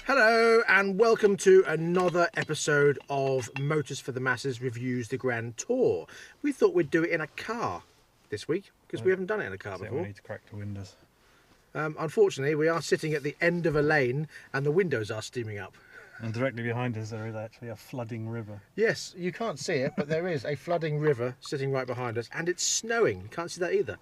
Hello and welcome to another episode of Motors for the Masses Reviews the Grand Tour. We thought we'd do it in a car this week because we haven't done it in a car before. We need to crack the windows. Unfortunately, we are sitting at the end of a lane and the windows are steaming up. And directly behind us there is actually a flooding river. Yes, you can't see it, but there is a flooding river sitting right behind us and it's snowing. You can't see that either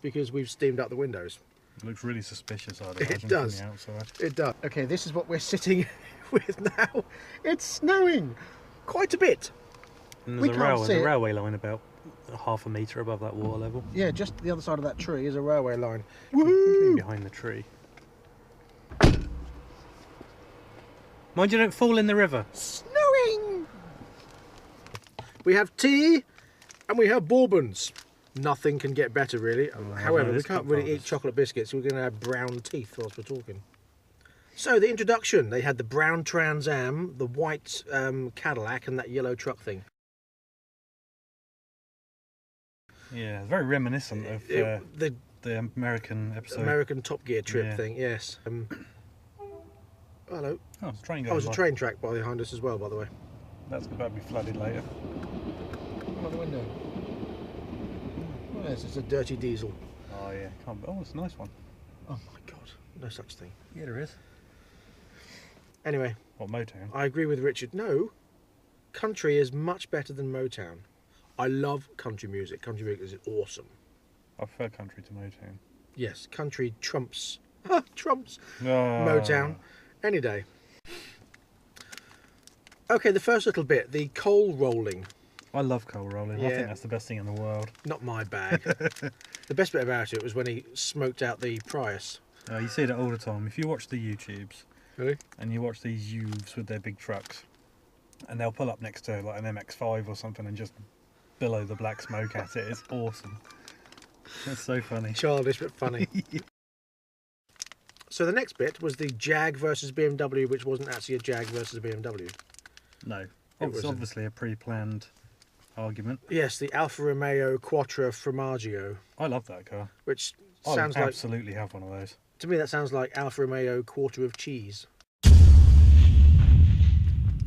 because we've steamed out the windows. It looks really suspicious, I'd imagine, It does. from the outside. It does. Okay, this is what we're sitting with now. It's snowing quite a bit. And We there's can't see a it. railway line about half a metre above that water level. Yeah, just the other side of that tree is a railway line. What do you mean Woohoo! behind the tree? Mind you don't fall in the river. Snowing! We have tea and we have bourbons. Nothing can get better, really. However, we can't really eat chocolate biscuits. We're going to have brown teeth whilst we're talking. So, the introduction. They had the brown Trans Am, the white Cadillac, and that yellow truck thing. Yeah, very reminiscent of the American episode. American Top Gear trip Yeah. thing, yes. Hello. Oh, it's a train Oh, going there's a by. train track behind us as well, by the way. That's about to be flooded later. Come on the window. Oh, yes, it's a dirty diesel. Oh yeah, can't be. Oh, it's a nice one. Oh my god, no such thing. Yeah, there is. Anyway, What, Motown? I agree with Richard. No, country is much better than Motown. I love country music. Country music is awesome. I prefer country to Motown. Yes, country trumps trumps Oh. Motown any day. Okay, the first little bit, the coal rolling. I love coal rolling. I Yeah. think that's the best thing in the world. Not my bag. The best bit about it was when he smoked out the Prius. You see that all the time. If you watch the YouTubes Really? and you watch these youths with their big trucks, and they'll pull up next to like an MX-5 or something and just billow the black smoke at it. It's awesome. That's so funny. Childish but funny. So the next bit was the Jag versus BMW, which wasn't actually a Jag versus a BMW. No, It it's was obviously a pre-planned argument. Yes, the Alfa Romeo Quattro Formaggio, I love that car. which I sounds would like, absolutely have one of those. to me, that sounds like Alfa Romeo Quarter of Cheese.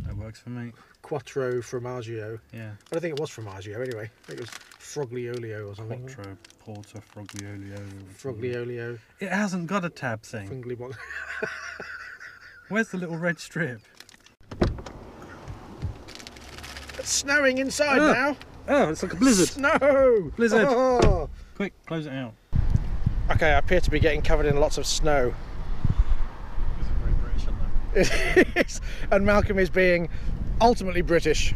That works for me. Quattro Formaggio. Yeah. I don't think it was Formaggio anyway. I think it was Frogliolio or something. Quattro Porter Frogliolio. Frogliolio. It hasn't got a tab thing. Fringly Mon- Where's the little red strip? It's snowing inside now. Oh, it's like a blizzard. Snow! Blizzard. Oh. Quick, close it out. Okay, I appear to be getting covered in lots of snow. This is very British, isn't it? It is. And Malcolm is being ultimately British.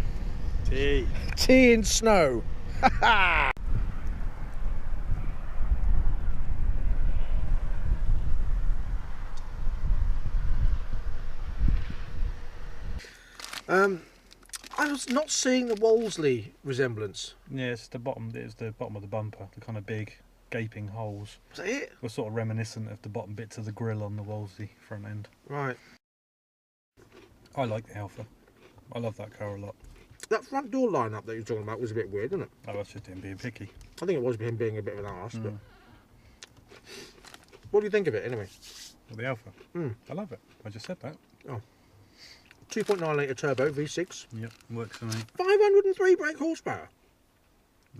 Tea. Tea in snow. I was not seeing the Wolseley resemblance. Yeah, it's the bottom. It's the bottom of the bumper. The kind of big, gaping holes. Was that it? Were sort of reminiscent of the bottom bits of the grille on the Wolseley front end. Right. I like the Alpha. I love that car a lot. That front door lineup that you were talking about was a bit weird, wasn't it? Oh, that's just him being picky. I think it was him being a bit of an arse, but Mm. what do you think of it anyway? Well, the Alpha. Mm. I love it. I just said that. 2.9 litre turbo V6, Yep, works for me. 503 brake horsepower.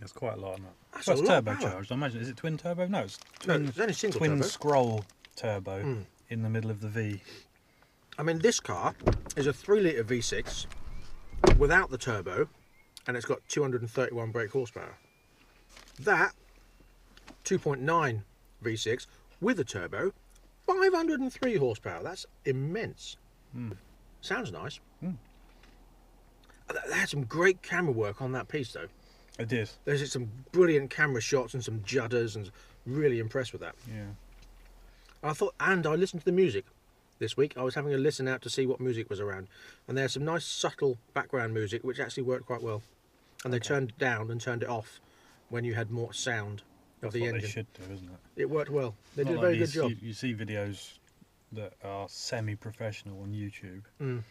That's quite a lot on that. That's Well, a it's lot of power. turbocharged. I imagine. Is it twin turbo? No, it's No, twin, it's only single twin turbo. scroll turbo Mm. in the middle of the V. I mean, this car is a 3 litre V6 without the turbo, and it's got 231 brake horsepower. That 2.9 V6 with a turbo, 503 horsepower. That's immense. Mm. Sounds nice. Mm. They had some great camera work on that piece, though. It did. There's some brilliant camera shots and some judders, and really impressed with that. Yeah. And I listened to the music this week. I was having a listen out to see what music was around, and there's some nice subtle background music which actually worked quite well. And they turned it down and turned it off when you had more sound of That's the what engine. they should do, isn't it? It worked well. They Not did a like very good these- job. You see videos that are semi-professional on YouTube, Mm.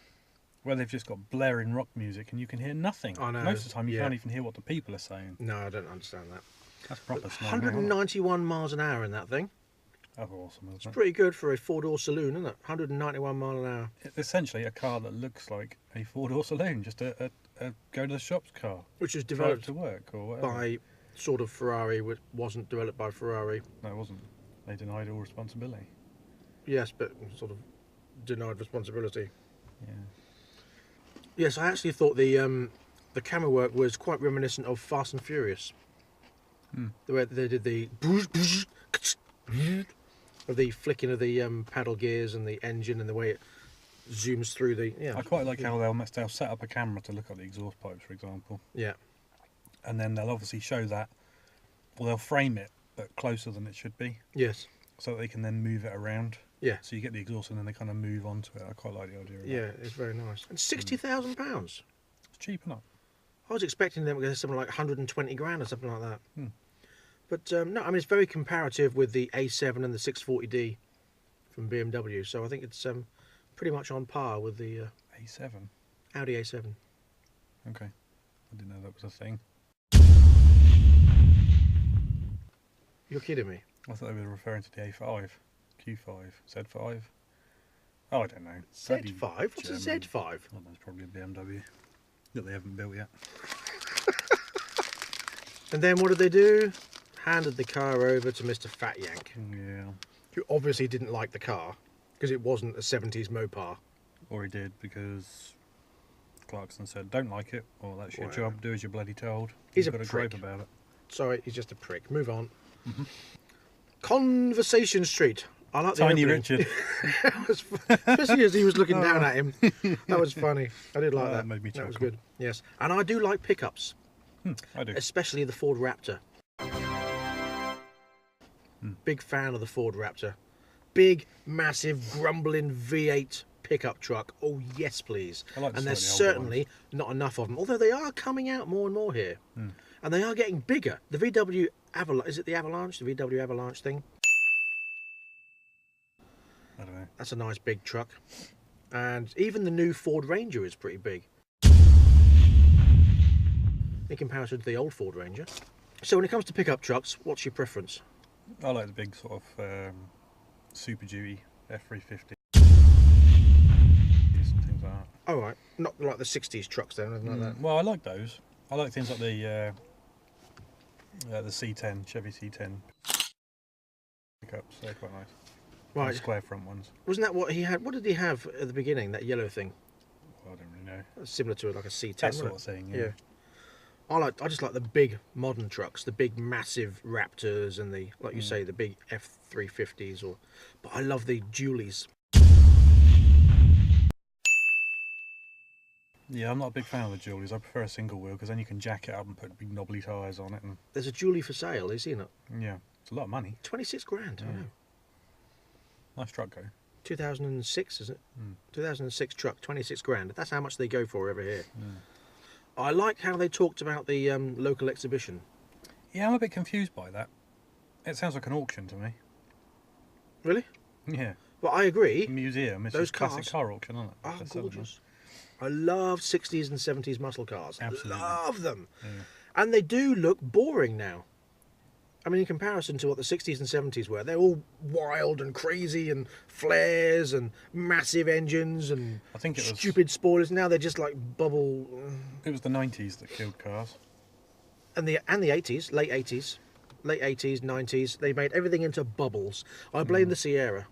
where they've just got blaring rock music and you can hear nothing. I know, Most of the time you yeah. can't even hear what the people are saying. No, I don't understand that. That's proper snow. 191 miles an hour in that thing. That's awesome, isn't It's it? pretty good for a four-door saloon, isn't it? 191 mile an hour. It's essentially a car that looks like a four-door saloon, just a go to the shops car. Which was Drive developed to work or whatever. by sort of Ferrari, which wasn't developed by Ferrari. No, it wasn't. They denied all responsibility. Yes, but sort of denied responsibility. Yeah. Yes, I actually thought the camera work was quite reminiscent of Fast and Furious. The way they did the of the flicking of the paddle gears and the engine and the way it zooms through the. Yeah, I quite like how they'll set up a camera to look at the exhaust pipes, for example. Yeah. And then they'll obviously show that, or they'll frame it, but closer than it should be, Yes. so that they can then move it around. Yeah. So you get the exhaust and then they kind of move onto it. I quite like the idea of Yeah, that. it's very nice. And £60,000. It's cheap enough. I was expecting them to get something like 120 grand or something like that. Hmm. But no, I mean it's very comparative with the A7 and the 640D from BMW. So I think it's pretty much on par with the A7. Audi A7. Okay. I didn't know that was a thing. You're kidding me? I thought they were referring to the A5, Q5, Z5. Oh, I don't know. Z5? What's a German. Z5? Well, that's probably a BMW that they haven't built yet. And then what did they do? Handed the car over to Mr. Fat Yank, Yeah. who obviously didn't like the car because it wasn't a 70s Mopar. Or he did because Clarkson said, "Don't like it," or "That's your Wow. job. Do as you're bloody told." He's You've a got to prick. gripe about it. Sorry, he's just a prick. Move on. Conversation Street. I like the Tiny opening. Richard. That was especially as he was looking down at him. That was funny. I did like Oh, that. that made me That was chuckle. good. Yes, and I do like pickups, I do. especially the Ford Raptor. Big fan of the Ford Raptor. Big, massive, grumbling V8 pickup truck. Oh yes, please. I like the And there's slightly older certainly not enough of them, although they are coming out more and more here, and they are getting bigger. The VW Avalanche, is it the Avalanche? The VW Avalanche thing. I don't know. That's a nice big truck. And even the new Ford Ranger is pretty big in comparison to the old Ford Ranger. So when it comes to pickup trucks, what's your preference? I like the big sort of Super Duty F350 and things like that. Oh, right. Not like the 60s trucks then, anything like that. Well, I like those. I like things like the C10, Chevy C10 pickups. They're quite nice. Right. The square front ones. Wasn't that what he had? What did he have at the beginning, that yellow thing? Well, I don't really know. That's similar to like a C10, That wasn't sort of thing, it? yeah. Yeah. I just like the big modern trucks, the big massive Raptors and the, like you say, the big F350s. But I love the Dualies. Yeah, I'm not a big fan of the Dualies. I prefer a single wheel because then you can jack it up and put big knobbly tyres on it. And There's a Dualie for sale, is he not? yeah, it's a lot of money. 26 grand, I know. Nice truck, though. 2006, is it? 2006 truck, 26 grand. That's how much they go for over here. Mm. I like how they talked about the local exhibition. Yeah, I'm a bit confused by that. It sounds like an auction to me. Really? Yeah. Well, I agree. Museum. It's Those a classic cars car auction, isn't it? Oh, They're selling them. gorgeous. I love 60s and 70s muscle cars. Absolutely. Love them. Yeah. And they do look boring now. I mean, in comparison to what the 60s and 70s were, they're all wild and crazy and flares and massive engines and I think it was stupid spoilers. Now they're just like bubble. It was the 90s that killed cars. And the 80s, late 80s, 90s, they made everything into bubbles. I blame the Sierra.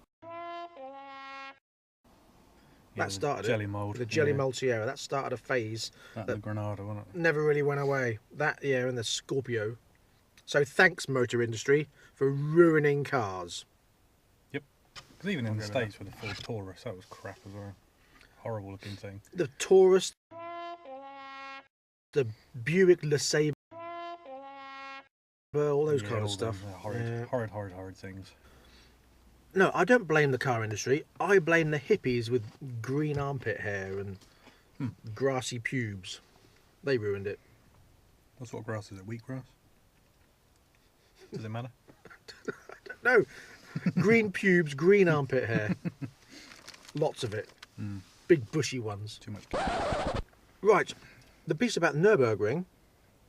Yeah, That started jelly it. mould. The jelly mold Sierra. That started a phase That and the Granada, wasn't it? never really went away. That, yeah, and the Scorpio. So thanks, motor industry, for ruining cars. Yep. Because even in the agree with States with the Ford Taurus, that was crap as well. Horrible looking thing. The Taurus, the Buick LeSabre, all those kind all of stuff. them, horrid, Yeah. horrid things. No, I don't blame the car industry. I blame the hippies with green armpit hair and grassy pubes. They ruined it. What sort of grass is it? Wheatgrass? Does it matter? No, green pubes, green armpit hair. Lots of it. Big bushy ones. Too much. Right, the piece about Nürburgring,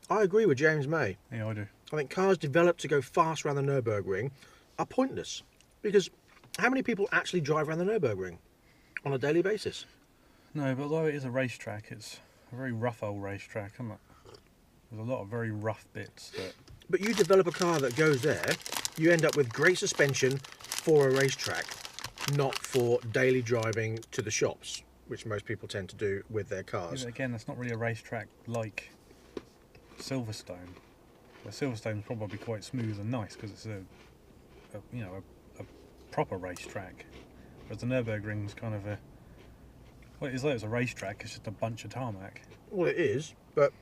I agree with James May. Yeah, I do. I think cars developed to go fast around the Nürburgring are pointless. Because how many people actually drive around the Nürburgring on a daily basis? No, but although it is a racetrack, it's a very rough old racetrack, isn't it? There's a lot of very rough bits that... But you develop a car that goes there, you end up with great suspension for a racetrack, not for daily driving to the shops, which most people tend to do with their Yeah, cars. but again, that's not really a racetrack like Silverstone. Silverstone's probably quite smooth and nice because it's a proper racetrack. Whereas the Nürburgring's kind of a... Well, it's like it's a racetrack, it's just a bunch of tarmac. Well, it is, but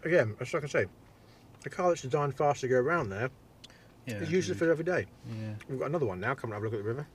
again, as like I say, a car that's designed fast to go around there Yeah, is useless for every day. Yeah. We've got another one now. Come and have a look at the river.